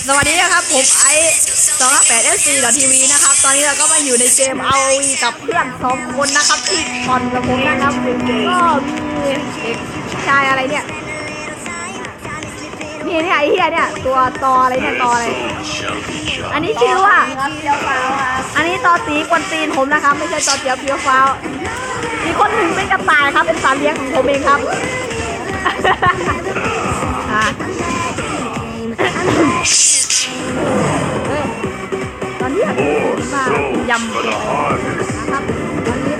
สวัสดีนะครับผมไอ258fc.tv นะครับตอนนี้เราก็มาอยู่ในเกม ROV กับเพื่อน2คนนะครับที่คอนกับผมนะครับก็มีเด็กชายอะไรเนี่ยนี่ไอ้เหี้ยเนี่ยตัวตออะไรเนี่ยตออะไรอันนี้ชื่อว่าอันนี้ตอตีกวนตีนผมนะครับไม่ใช่ตอเจียวเปียวฟ้าวมีคนหนึ่งเป็นกระต่ายครับเป็นสัตว์เลี้ยงของผมเองครับตอนนี้มากินยำนะครับตอนนี้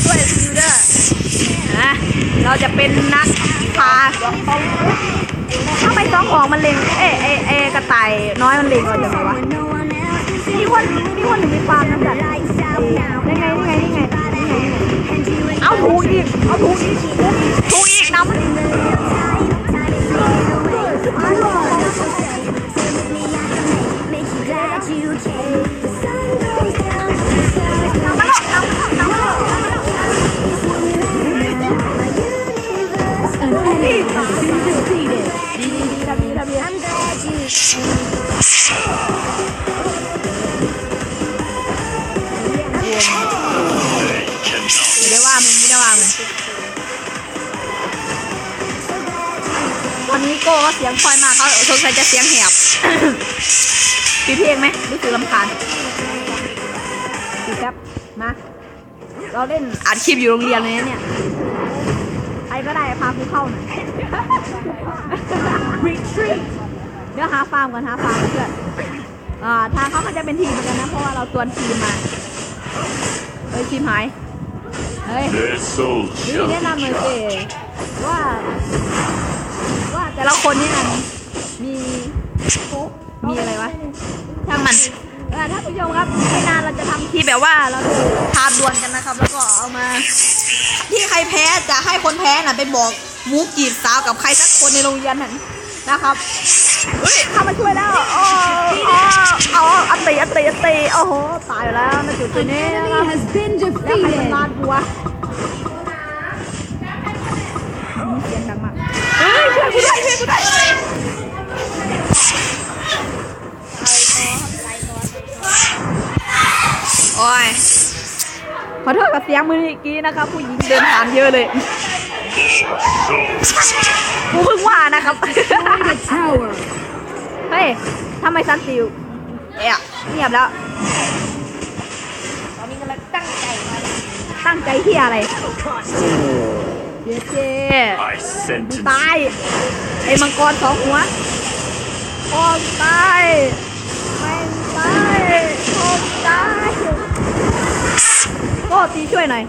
ช่วยดูเด้อเราจะเป็นนักพาถ้าไม่ต้องของมันเล็งกระต่ายน้อยมันเล็งเราจะไงวะมีคนมีความน้ำจัดได้ไงเอาถูกอีกน้ำไม่ได้ว่ามึงวันนี้โก้ก็เสียงคอยมาเขาสงสัยจะเสียงแหบปิดเพลงไหมรู้สึกรำคาญปิดครับมาเราเล่นอัดคลิปอยู่โรงเรียนเลยเนี่ยใครก็ได้พากูเข้าหน่อยเดี๋ยวหาฟาร์มกันเพื่อนทางเขามันจะเป็นทีมเหมือนกันนะเพราะว่าเราตวนทีมมาทีมหายนี่แนะนำเลยเจว่าแต่ละคนนี่มันมีอะไรวะช่างมันท่านผู้ชมครับไม่นานเราจะทำที่แบบว่าเราทาดวลกันนะครับแล้วก็เอามาที่ใครแพ้จะให้คนแพ้น่ะไปบอกมุกจีบสาวกับใครสักคนในโรงเรียนนั่นนะครับเข้ามาช่วยแล้วเอาอัตติโอ้โหตายแล้วนะจุดนี้นะครับแล้วใครจะมาดูวะเสียงดังมากช่วยกูได้โอ้ยขอโทษกับเสียงมือเมื่อกี้นะครับผู้หญิงเดินผ่านเยอะเลยกูเพิ่งว่านะครับเฮ้ยทำไมซันติวเงียบแล้วตอนนี้กำลังตั้งใจที่อะไรเจ๊ตายไอ้มังกร2 หัวโอ้ตายก็ตีช่วยหน่อย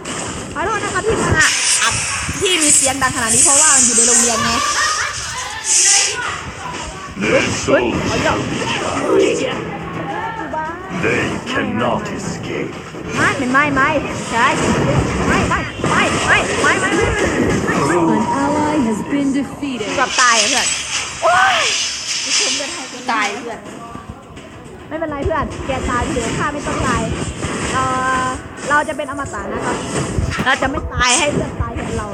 ขอโทษนะครับที่มาอัดที่มีเสียงดังขนาดนี้เพราะว่ามันอยู่ในโรงเรียนไงThey cannot escape. ไม่ใช่ไม่กับตายเพื่อนโอ้ยผมจะให้กูตายเพื่อนไม่เป็นไรเพื่อนแกตายเถอะข้าไม่ต้องตายเราจะเป็นอมตะนะครับเราจะไม่ตายให้เพื่อนตายแทนเรา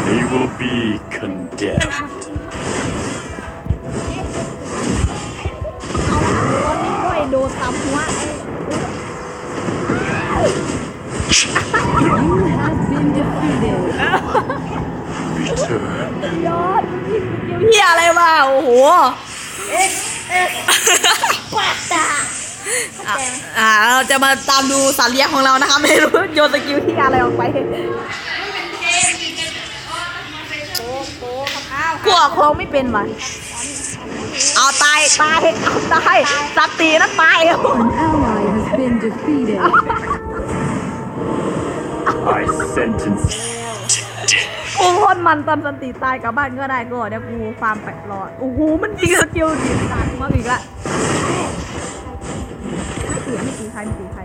They will be condemned. ด้วยโดนตามหัว You have been defeated. ยอดเฮียอะไรวะโอ้โหเราจะมาตามดูสัตว์เลี้ยงของเรานะคะไม่รู้โยนสกิลที่อะไรออกไปกลัวคลองไม่เป็นวะเอาตายสัตว์ตีนั่นตาย An ally has been defeated. I sentence กูโคตรมันตอนสันติตายกลับบ้านก็ได้ก็เดี๋ยวกูฟาร์ม8 รอดโอ้โหมันจริงสกิลดีตายมากอีกละไม่ตีใคร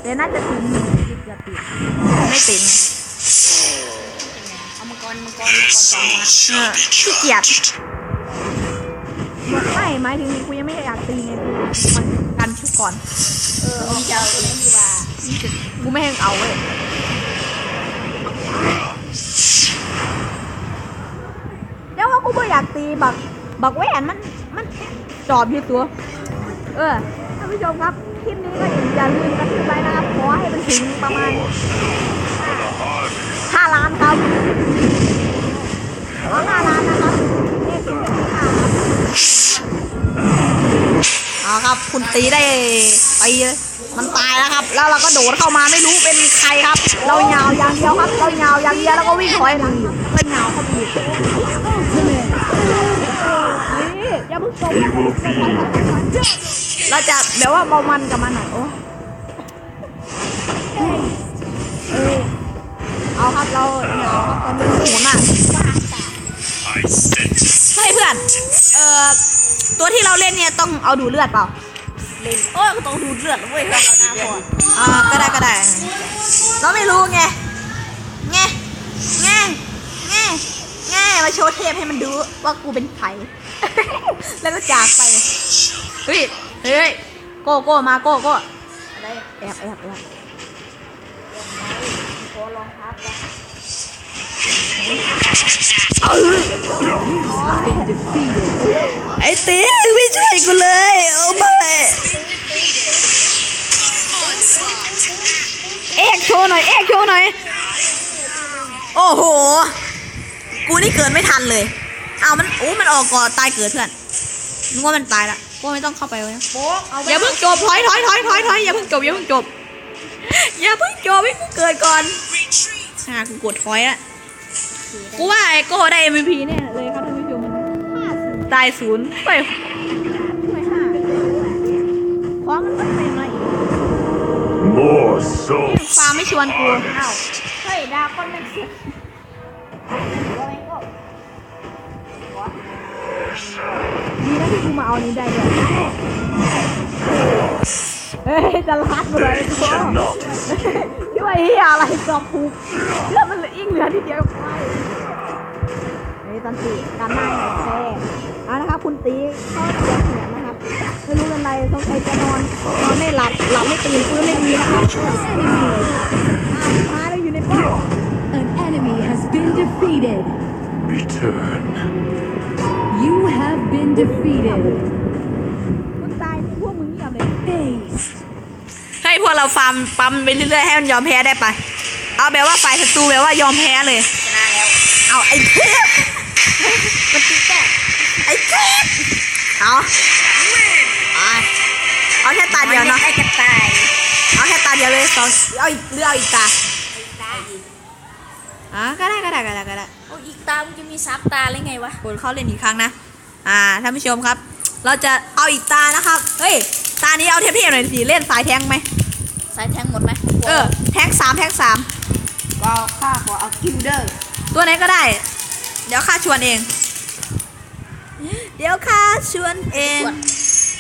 แต่น่าจะตีอย่าตีไม่ตีเอามังกรขี้เกียจไม่หมายถึงกูยังไม่อยากตีไงกูมันกันชุดก่อนมึงจะเอาตัวนี้ดีกว่ากูไม่ให้เอาเว้ย อยากตีบักแหวนมันจอบอยู่ตัวท่านผู้ชมครับคลิปนี้ก็อย่าลืมกันทิ้งไว้นะครับขอให้มันถึงประมาณ5 ล้านครับ5 ล้านนะครับเลขที่5ครับเอาครับคุณตีได้ไปมันตายแล้วครับแล้วเราก็โดดเข้ามาไม่รู้เป็นใครครับเราเหงาอย่างเดียวครับเราเหงาอย่างเดียวแล้วก็วิ่งถอยหลังก็เหงาเข้าไปอีกนี่อย่าเพิ่งจบ They will be เราจะแบบว่าเมามันกับมันหน่อยโอ้เอาครับเราเหงาครับตอนนี้โหนอ่ะ I sentence เฮ้ยเพื่อนตัวที่เราเล่นเนี่ยต้องเอาดูเลือดเปล่าเล่นก็ต้องดูเลือดเว้ยเราเอาหน้าพอก็ได้เราไม่รู้ไงมาโชว์เทพให้มันดูว่ากูเป็นใคร แล้วก็จากไปเฮ้ยโก้มาโก้อะไรแอบขอลองครับไอ้ตีไม่ช่วยกูเลยโอ้ไม่เอ็กโชว์หน่อยโอ้โหกูนี่เกิดไม่ทันเลยเอามันออกก่อนตายเกิดเพื่อนนึกว่ามันตายละก็ไม่ต้องเข้าไปเลยอย่าเพิ่งจบถอยอย่าเพิ่งจบให้กูเกิดก่อนกูกดถอยละกูว่าไอ้โก้ได้ MVP เนี่ยเลยครับท่านผู้ชมตาย0ไปเพราะมันเป็นอะไรอีก more souls. ฟาร์มไม่ชวนกู เฮ้ยดาคนเป็นสิบ ดีนะที่กูมาเอานี้ได้ด้วยจะลัดมาเลย Cannot ช่วยเฮียอะไรกอบผูกเลือดมันเหลืออีกเหลือทีเดียวไปตันตีการนั่งแช่นะครับคุณตีเข้าเสียงเสียงนะครับไม่รู้เป็นไรต้องใช้จะนอนไม่หลับไม่ตื่นฟื้นไม่ดีนะครับมาเราอยู่ในป้อม An enemy has been defeated. return. You have been defeated. คุณตายที่พวกมึงเงียบเลย Ace. ให้พวกเราฟาร์มปั๊มไปเรื่อยๆให้มันยอมแพ้ได้ไปเอาแบบว่าฝ่ายศัตรูแบบว่ายอมแพ้เลย ชนะแล้ว เอาไอ้เทพมันตีแตกไอ้เทพเอาแค่ตาเดียวเนาะ ไอ้กระต่าย เอาแค่ตาเดียวเลย2เอาอีกเลือกอีกตาก็ได้ โอ้อีกตามันจะมีซับตาเลยไงวะ กดเข้าเล่นอีกครั้งนะท่านผู้ชมครับ เราจะเอาอีกตานะครับเฮ้ยตานี้เอาเทพๆหน่อยสิเล่นสายแทงไหม สายแทงหมดไหม แทง3 ก็ข้าขอเอาคิวเดอร์ ตัวไหนก็ได้เดี๋ยวข้าชวนเอง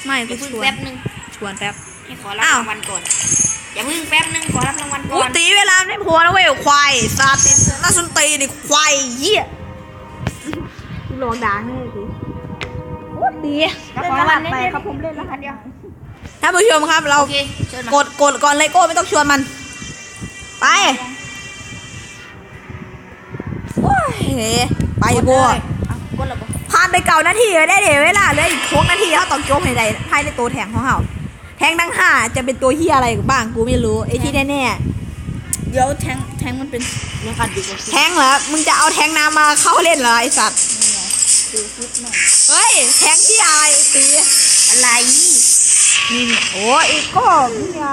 ไม่กู เพิ่ง ชวน แป๊บนึง ชวนแป๊บ ให้ขอรับรางวัลก่อนอย่าเพิ่งแป๊บนึงขอรับรางวัลก่ กู อน ตีเวลาไม่พอนะเว้ยควายซาติน่าสนตีนี่ควายเหี้ยหลวงด่างนี่สิโอ้ตี แล้วขอรางวัล ไป นี้ ครับผมเล่น รางวัลเดียว ท่านผู้ชมครับเรา โอเคเชิญมาก ดก่อนเลยโก้ไม่ต้องชวนมันไปโอ้ยไปบัว กดระบบ ผ่านไป9 นาทีได้เดี๋ยวเวลาเหลืออีก6 นาทีเขาต้องโจมให้ได้ภายในตัวแทงของเขาแทงทั้ง5จะเป็นตัวเฮียอะไรบ้างกูไม่รู้ไอ้ที่แน่ๆ เดี๋ยวแทงมันเป็นยังขาดดีกว่า แทงเหรอ มึงจะเอาแทงน้ำมาเข้าเล่นเหรอไอสัตว์ ดูคลิปหน่อย เฮ้ย แทงที่อะไรตี อะไร นี่โอ้อีกก็เนี่ย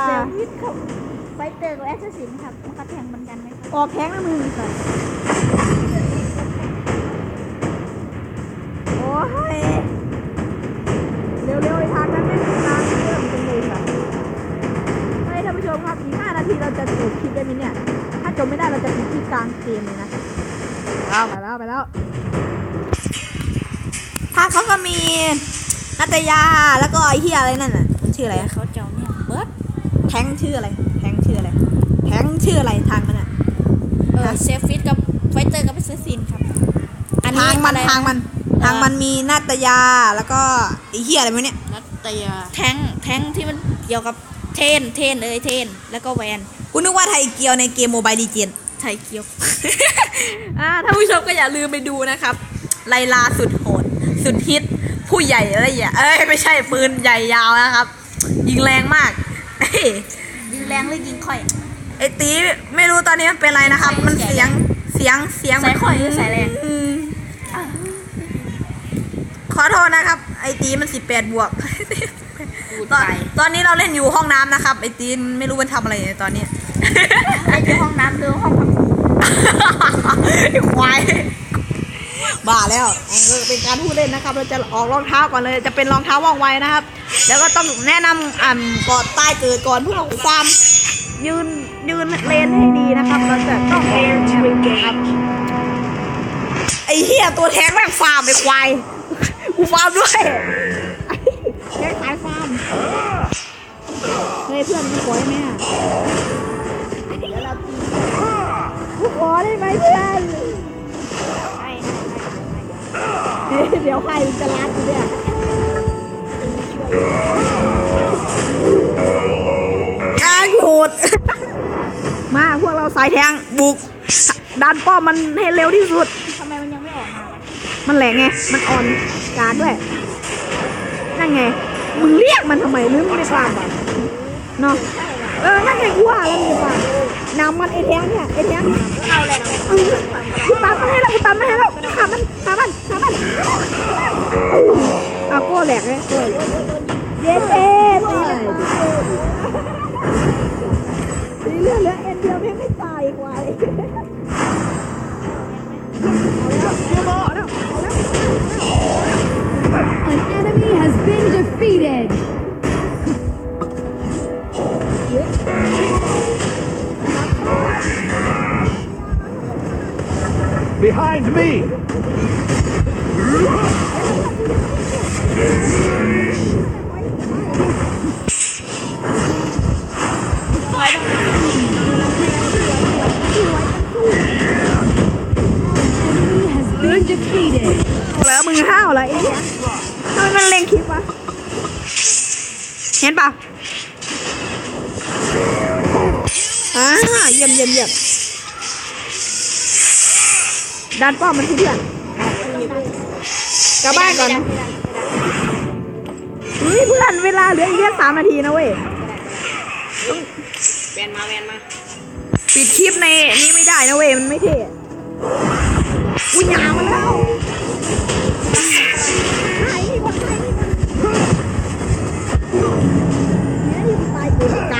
ไฟเตอร์กับแอสซัสซินครับมันก็แทงเหมือนกันไหมครับ ออกแทงนะมึงสัตว์โอ้ย เร็วๆไอ้ทางนั้นไม่นานเริ่มจังเลยค่ะเฮ้ยท่านผู้ชมครับอีก5 นาทีเราจะจบคลิปได้ไหมเนี่ย ถ้าจบไม่ได้เราจะปิดคลิปกลางเกมเลยนะไปแล้วถ้าเขาก็มีนัตยาแล้วก็ไอ้เฮียอะไรนั่นน่ะมันชื่ออะไร แต่เขาเจ้าเนี่ยเบิร์ด แทงชื่ออะไรทางมันอ่ะ เซฟฟิตกับไฟเตอร์กับแอสซัสซินครับอันนี้ ทางมันมีนาตยาแล้วก็ไอ้เหี้ยอะไรวะเนี่ย นัตยาแทงที่มันเกี่ยวกับเทนแล้วก็แวน กูนึกว่าไทยเกียวในเกมโมบายดีเจน ไทยเกียว ท่านผู้ชมก็อย่าลืมไปดูนะครับ ไลลาสุดโหดสุดฮิตผู้ใหญ่อะไรอย่างไม่ใช่ปืนใหญ่ยาวนะครับ ยิงแรงมากเอ้ย ยิงแรงหรือยิงค่อย ไอตีไม่รู้ตอนนี้มันเป็นอะไรนะครับ มันเสียง ใส่ค่อยหรือใส่แรง ขอโทษนะครับ ไอตีมัน18 บวก พูด ตอน ไป ตอนนี้เราเล่นอยู่ห้องน้ำนะครับ ไอตีไม่รู้มันทำอะไรในตอนนี้ ไอ้ที่ห้องน้ำคือห้องพัก ไอ้ควายบ้าแล้วเป็นการพูดเล่นนะครับ เราจะออกรองเท้าก่อนเลย จะเป็นรองเท้าว่องไวนะครับ แล้วก็ต้องแนะนำก่อนตายเกิดก่อนเพื่อความยืนเลนให้ดีนะครับ เราจะต้องครับไอ้เหี้ยตัวแทงแม่งฟาร์มไอ้ควายกูฟาร์มด้วยแม่งขายฟาร์มเฮ้ยเพื่อนมึงขอได้ไหมอ่ะกูขอได้ไหมเพื่อนเดี๋ยวใครจะรักกูเนี่ยกางโหดมาพวกเราสายแทงบุกดันป้อมมันให้เร็วที่สุด ทำไมมันยังไม่ออกมา มันแหลงไง มันอ่อนกาด้วย นั่นไง มึงเรียกมันทำไมหรือมึงไม่ฟังอ่ะเนาะนั่นไงกูว่าแล้วมึงจะฟังน้ำมันไอแทงเนี่ยไอแทงกูตามมาให้แล้วกูตามมาให้แล้วขามันเอาโก้แหลกเลยเย้เจ๊ตีเลือดเอ็นเดียวไม่ตายอีกว่ะเอาแล้ว An enemy has been defeated. Behind me! Enemy has been defeated. แล้วมึงห้าวเหรอไอ้เนี่ยทำไมมันเล็งคลิปวะเห็นป่ะเยี่ยมดันป้อมมันที่เพื่อนกลับบ้านก่อนเฮ้ยเพื่อนเวลาเหลืออีกแค่3 นาทีนะเว้ย แวนมาปิดคลิปในนี้ไม่ได้นะเว้ยมันไม่เท่อุ้ยหยามาแล้ว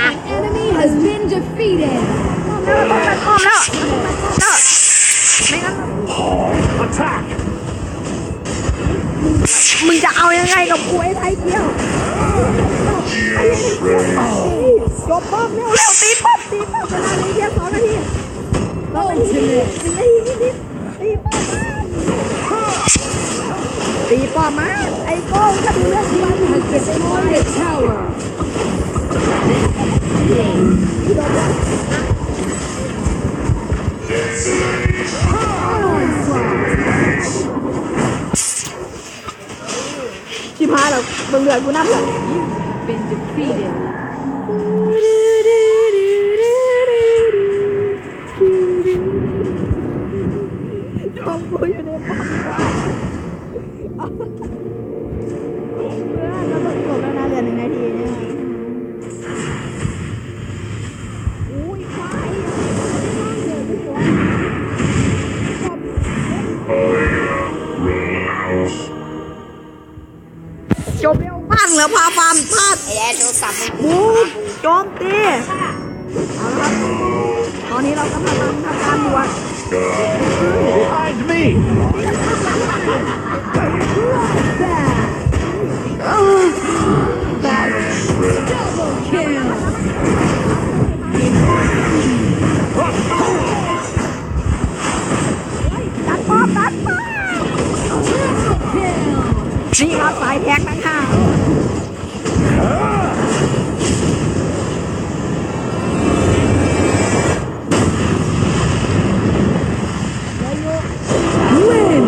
An enemy has been defeated. อ้อมแล้วไม่งั้น Attack! มึงจะเอายังไงกับกูไอ้ไทยเกี้ยวจบป้อมเร็วตีป้อมเวลาเหลือแค่2 นาทีตีป้อมมาไอ้โก้ก็ดูเรื่องที่มัน Has destroyed a tower. ชิพายแล้วเบิ่งเลือดกูนับเลย Been defeated. ของกูอยู่ในป้อมเราต้องจบแล้วนะเหลือ1 นาทีเนี่ยอุ้ยควายจบเร็วมากเหลือพาฟาร์มพลาด ไอ้แอนโทรศัพท์มัน บุกโจมตีเอาละครับตอนนี้เราก็ทำการบวช Behind me! Double kill. ดันป้อม Kill. นี่ครับสายแท็กนะคะ Win.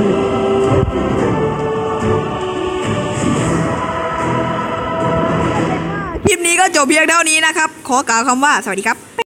คลิปนี้ก็จบเพียงเท่านี้นะครับ ขอกล่าวคำว่าสวัสดีครับ